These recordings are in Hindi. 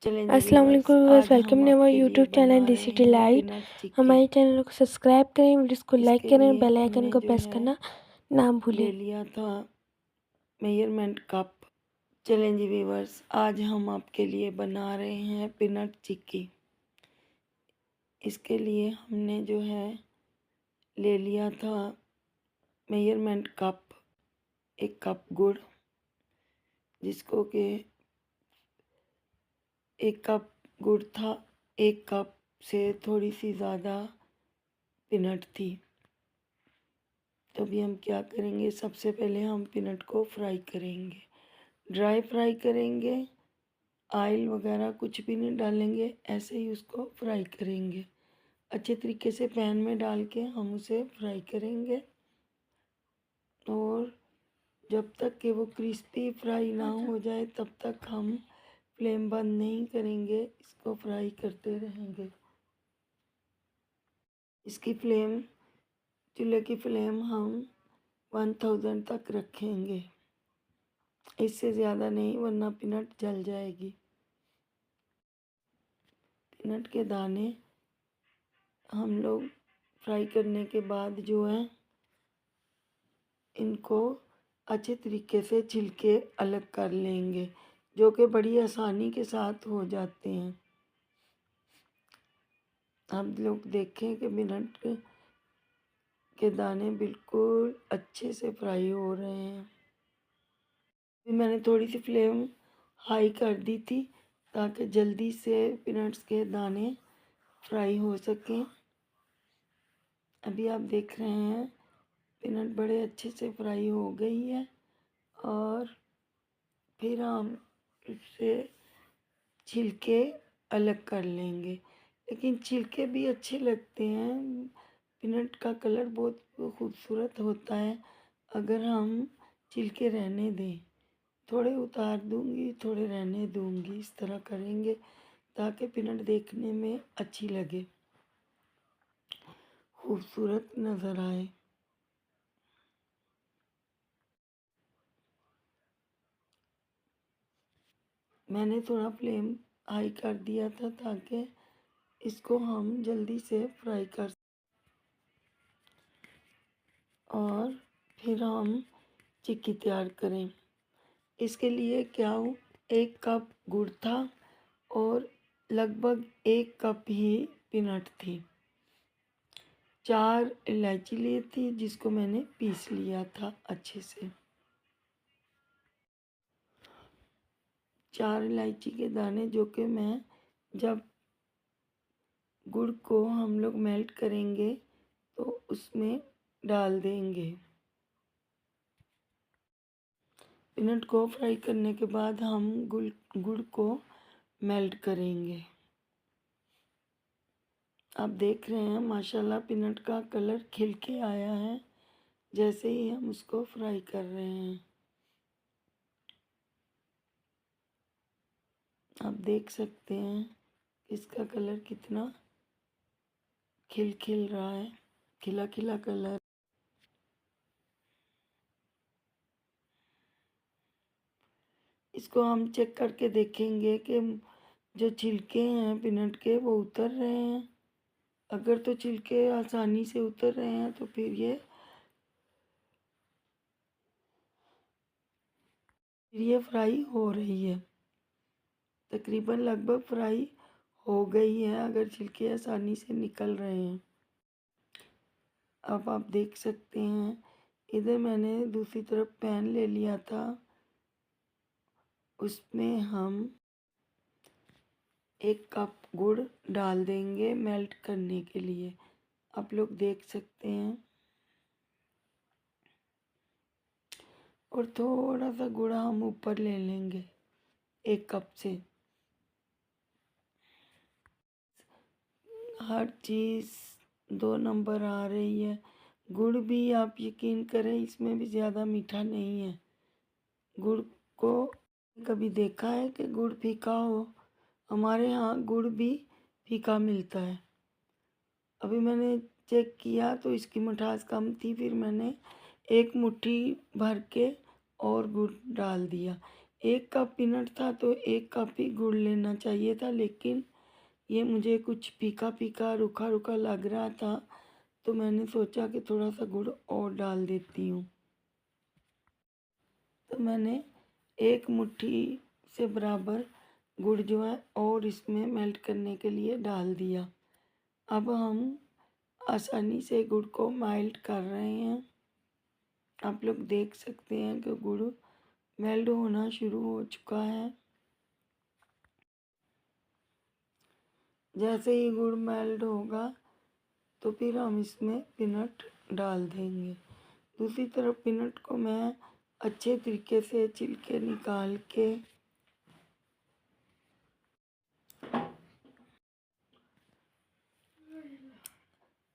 चलें जी अस्सलाम व्यूअर्स, वालेकुम व्यूअर्स, आज वेलकम हम टू माय आपके लिए यूट्यूब चैनल बना डीसी रहे हैं डिलाइट। पीनट चिक्की। हमारे चैनल को सब्सक्राइब करें, वीडियोस को लाइक इसके करें, लिए बेल आइकन हमने को जो प्रेस है करना ना भूलें। ले लिया था मेजरमेंट कप। चलें जी व्यूअर्स, आज हम आपके लिए बना रहे हैं पीनट चिक्की। इसके लिए हमने जो है ले लिया था मेजरमेंट कप, 1 कप गुड़, जिसको कि 1 कप गुड़ था, 1 कप से थोड़ी सी ज़्यादा पीनट थी। तो अभी हम क्या करेंगे, सबसे पहले हम पीनट को फ्राई करेंगे, ड्राई फ्राई करेंगे, ऑयल वगैरह कुछ भी नहीं डालेंगे, ऐसे ही उसको फ्राई करेंगे। अच्छे तरीके से पैन में डाल के हम उसे फ्राई करेंगे, और जब तक कि वो क्रिस्पी फ्राई ना हो जाए तब तक हम फ्लेम बंद नहीं करेंगे, इसको फ्राई करते रहेंगे। इसकी फ्लेम, चूल्हे की फ्लेम हम 1000 तक रखेंगे, इससे ज़्यादा नहीं, वरना पीनट जल जाएगी। पीनट के दाने हम लोग फ्राई करने के बाद जो है इनको अच्छे तरीके से छिलके अलग कर लेंगे, जो कि बड़ी आसानी के साथ हो जाते हैं। आप लोग देखें कि पीनट के दाने बिल्कुल अच्छे से फ्राई हो रहे हैं। मैंने थोड़ी सी फ्लेम हाई कर दी थी ताकि जल्दी से पीनट्स के दाने फ्राई हो सकें। अभी आप देख रहे हैं पीनट बड़े अच्छे से फ्राई हो गई है, और फिर हम इससे छिलके अलग कर लेंगे। लेकिन छिलके भी अच्छे लगते हैं, पीनट का कलर बहुत खूबसूरत होता है अगर हम छिलके रहने दें। थोड़े उतार दूंगी, थोड़े रहने दूंगी, इस तरह करेंगे ताकि पीनट देखने में अच्छी लगे, खूबसूरत नज़र आए। मैंने थोड़ा फ्लेम हाई कर दिया था ताकि इसको हम जल्दी से फ्राई कर, और फिर हम चिक्की तैयार करें। इसके लिए क्या हो, 1 कप गुड़ था और लगभग 1 कप ही पीनट थी। 4 इलायची ली थी जिसको मैंने पीस लिया था अच्छे से। 4 इलायची के दाने जो कि मैं, जब गुड़ को हम लोग मेल्ट करेंगे तो उसमें डाल देंगे। पीनट को फ्राई करने के बाद हम गुड़ को मेल्ट करेंगे। आप देख रहे हैं माशाल्लाह पीनट का कलर खिल के आया है जैसे ही हम उसको फ्राई कर रहे हैं। आप देख सकते हैं इसका कलर कितना खिल खिल रहा है, खिला खिला कलर। इसको हम चेक करके देखेंगे कि जो छिलके हैं पीनट के वो उतर रहे हैं। अगर तो छिलके आसानी से उतर रहे हैं तो फिर ये फ्राई हो रही है, तकरीबन लगभग फ्राई हो गई है अगर छिलके आसानी से निकल रहे हैं। अब आप देख सकते हैं इधर मैंने दूसरी तरफ पैन ले लिया था, उसमें हम 1 कप गुड़ डाल देंगे मेल्ट करने के लिए। आप लोग देख सकते हैं, और थोड़ा सा गुड़ हम ऊपर ले लेंगे 1 कप से। हर चीज़ 2 नंबर आ रही है। गुड़ भी आप यकीन करें इसमें भी ज़्यादा मीठा नहीं है। गुड़ को कभी देखा है कि गुड़ फीका हो? हमारे यहाँ गुड़ भी फीका मिलता है। अभी मैंने चेक किया तो इसकी मिठास कम थी, फिर मैंने 1 मुट्ठी भर के और गुड़ डाल दिया। 1 कप पीनट था तो 1 कप ही गुड़ लेना चाहिए था, लेकिन ये मुझे कुछ फीका-फीका, रूखा-रूखा लग रहा था, तो मैंने सोचा कि थोड़ा-सा गुड़ और डाल देती हूँ। तो मैंने 1 मुट्ठी से बराबर गुड़ जो है और इसमें मेल्ट करने के लिए डाल दिया। अब हम आसानी से गुड़ को मेल्ट कर रहे हैं। आप लोग देख सकते हैं कि गुड़ मेल्ट होना शुरू हो चुका है। जैसे ही गुड़ मेल्ट होगा तो फिर हम इसमें पीनट डाल देंगे। दूसरी तरफ पीनट को मैं अच्छे तरीके से छिलके निकाल के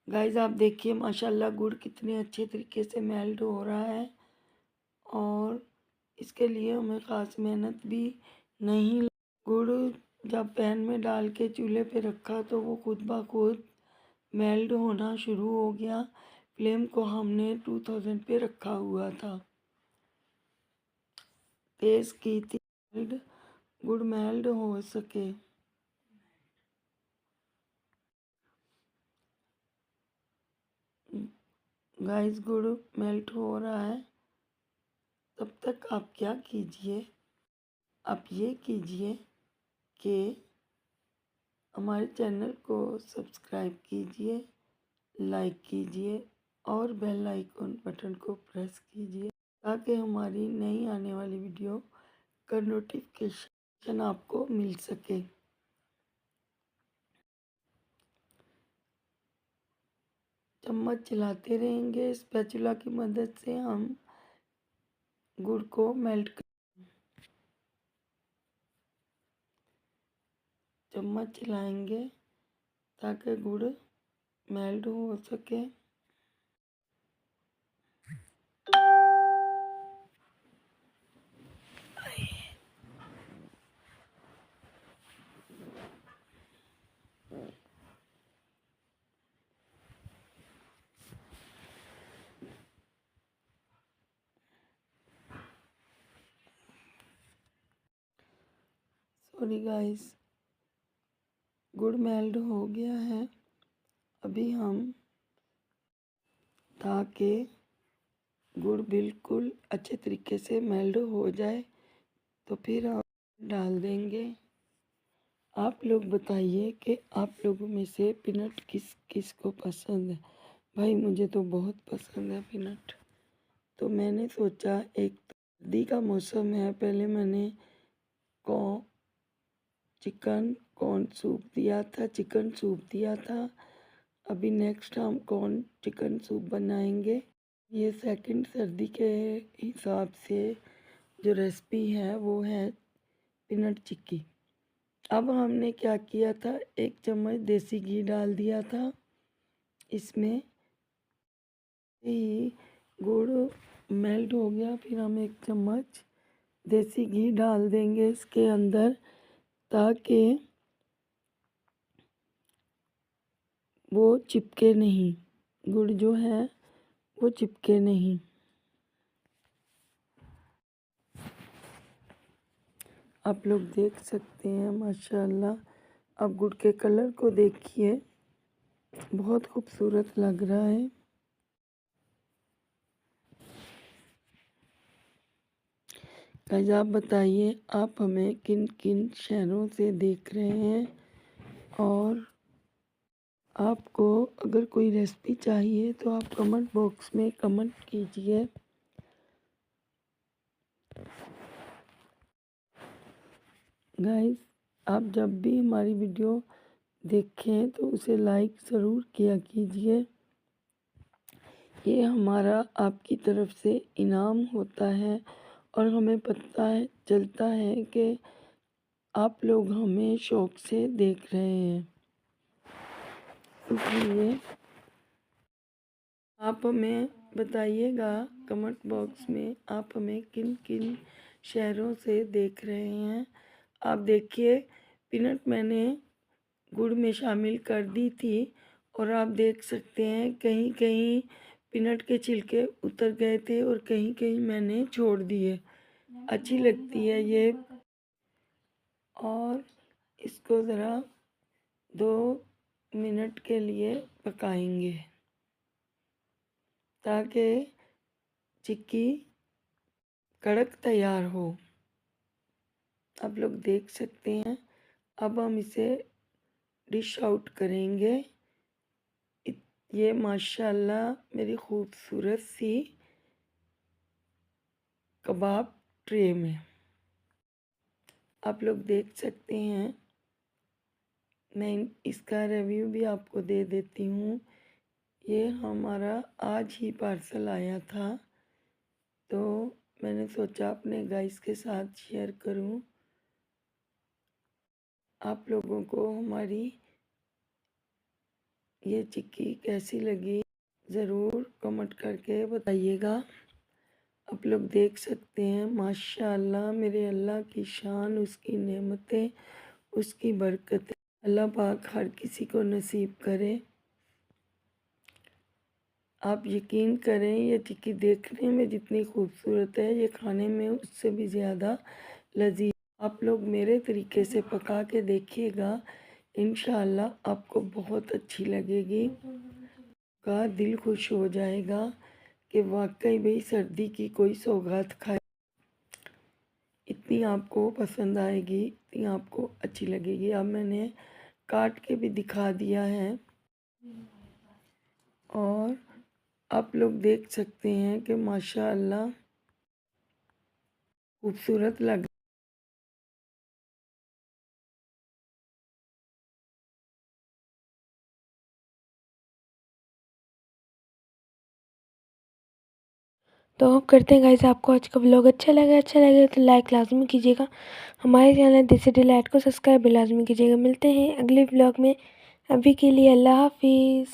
गाइस आप देखिए माशाल्लाह गुड़ कितने अच्छे तरीके से मेल्ट हो रहा है और इसके लिए हमें ख़ास मेहनत भी नहीं। गुड़ जब पैन में डाल के चूल्हे पे रखा तो वो खुद ब खुद मेल्ट होना शुरू हो गया। फ्लेम को हमने 2000 पे रखा हुआ था, तेज़ की थी, गुड़ मेल्ट हो सके। गाइस गुड़ मेल्ट हो रहा है, तब तक आप क्या कीजिए, आप ये कीजिए कि हमारे चैनल को सब्सक्राइब कीजिए, लाइक कीजिए और बेल आइकन बटन को प्रेस कीजिए ताकि हमारी नई आने वाली वीडियो का नोटिफिकेशन आपको मिल सके। चम्मच चलाते रहेंगे, स्पैचुला की मदद से हम गुड़ को मेल्ट कर, चम्मच चलाएंगे ताकि गुड़ मेल्ट हो सके। सॉरी गाइस, गुड़ मेल्ट हो गया है। अभी हम, ताकि गुड़ बिल्कुल अच्छे तरीके से मेल्ट हो जाए तो फिर हम डाल देंगे। आप लोग बताइए कि आप लोगों में से पीनट किस किस को पसंद है। भाई मुझे तो बहुत पसंद है पीनट। तो मैंने सोचा, एक तो सर्दी का मौसम है, पहले मैंने चिकन कॉर्न सूप दिया था, चिकन सूप दिया था। अभी नेक्स्ट हम कॉर्न चिकन सूप बनाएंगे। ये सेकंड सर्दी के हिसाब से जो रेसिपी है वो है पीनट चिक्की। अब हमने क्या किया था, 1 चम्मच देसी घी डाल दिया था। इसमें ही गुड़ मेल्ट हो गया, फिर हम 1 चम्मच देसी घी डाल देंगे इसके अंदर ताकि वो चिपके नहीं, गुड़ जो है वो चिपके नहीं। आप लोग देख सकते हैं माशाल्लाह। अब गुड़ के कलर को देखिए, बहुत खूबसूरत लग रहा है। गाइस आप बताइए आप हमें किन किन शहरों से देख रहे हैं और आपको अगर कोई रेसिपी चाहिए तो आप कमेंट बॉक्स में कमेंट कीजिए। गाइस आप जब भी हमारी वीडियो देखें तो उसे लाइक ज़रूर किया कीजिए। ये हमारा आपकी तरफ से इनाम होता है और हमें पता है, चलता है कि आप लोग हमें शौक़ से देख रहे हैं। इसलिए आप हमें बताइएगा कमेंट बॉक्स में आप हमें किन किन शहरों से देख रहे हैं। आप देखिए पीनट मैंने गुड़ में शामिल कर दी थी और आप देख सकते हैं कहीं कहीं पीनट के छिलके उतर गए थे और कहीं कहीं मैंने छोड़ दिए। अच्छी लगती है ये। और इसको ज़रा 2 मिनट के लिए पकाएंगे ताकि चिक्की कड़क तैयार हो। आप लोग देख सकते हैं। अब हम इसे डिश आउट करेंगे। ये माशाल्लाह मेरी खूबसूरत सी कबाब ट्रे में आप लोग देख सकते हैं। मैं इसका रिव्यू भी आपको दे देती हूँ। ये हमारा आज ही पार्सल आया था, तो मैंने सोचा अपने गाइस के साथ शेयर करूँ। आप लोगों को हमारी ये चिक्की कैसी लगी ज़रूर कमेंट करके बताइएगा। आप लोग देख सकते हैं माशाअल्लाह मेरे अल्लाह की शान, उसकी नेमतें, उसकी बरकतें अल्लाह पाक हर किसी को नसीब करे। आप यकीन करें ये चिक्की देखने में जितनी खूबसूरत है, ये खाने में उससे भी ज़्यादा लजीज। आप लोग मेरे तरीके से पका के देखिएगा, इंशाअल्लाह आपको बहुत अच्छी लगेगी। का दिल खुश हो जाएगा कि वाकई भाई सर्दी की कोई सौगात खाए। इतनी आपको पसंद आएगी, इतनी आपको अच्छी लगेगी। अब मैंने काट के भी दिखा दिया है और आप लोग देख सकते हैं कि माशाअल्लाह खूबसूरत लग। तो होप करते हैं गाइस आपको आज का व्लॉग अच्छा लगे तो लाइक लाजमी कीजिएगा। हमारे चैनल देसी डिलाइट को सब्सक्राइब भी लाजमी कीजिएगा। मिलते हैं अगले व्लॉग में। अभी के लिए अल्लाह हाफिज़।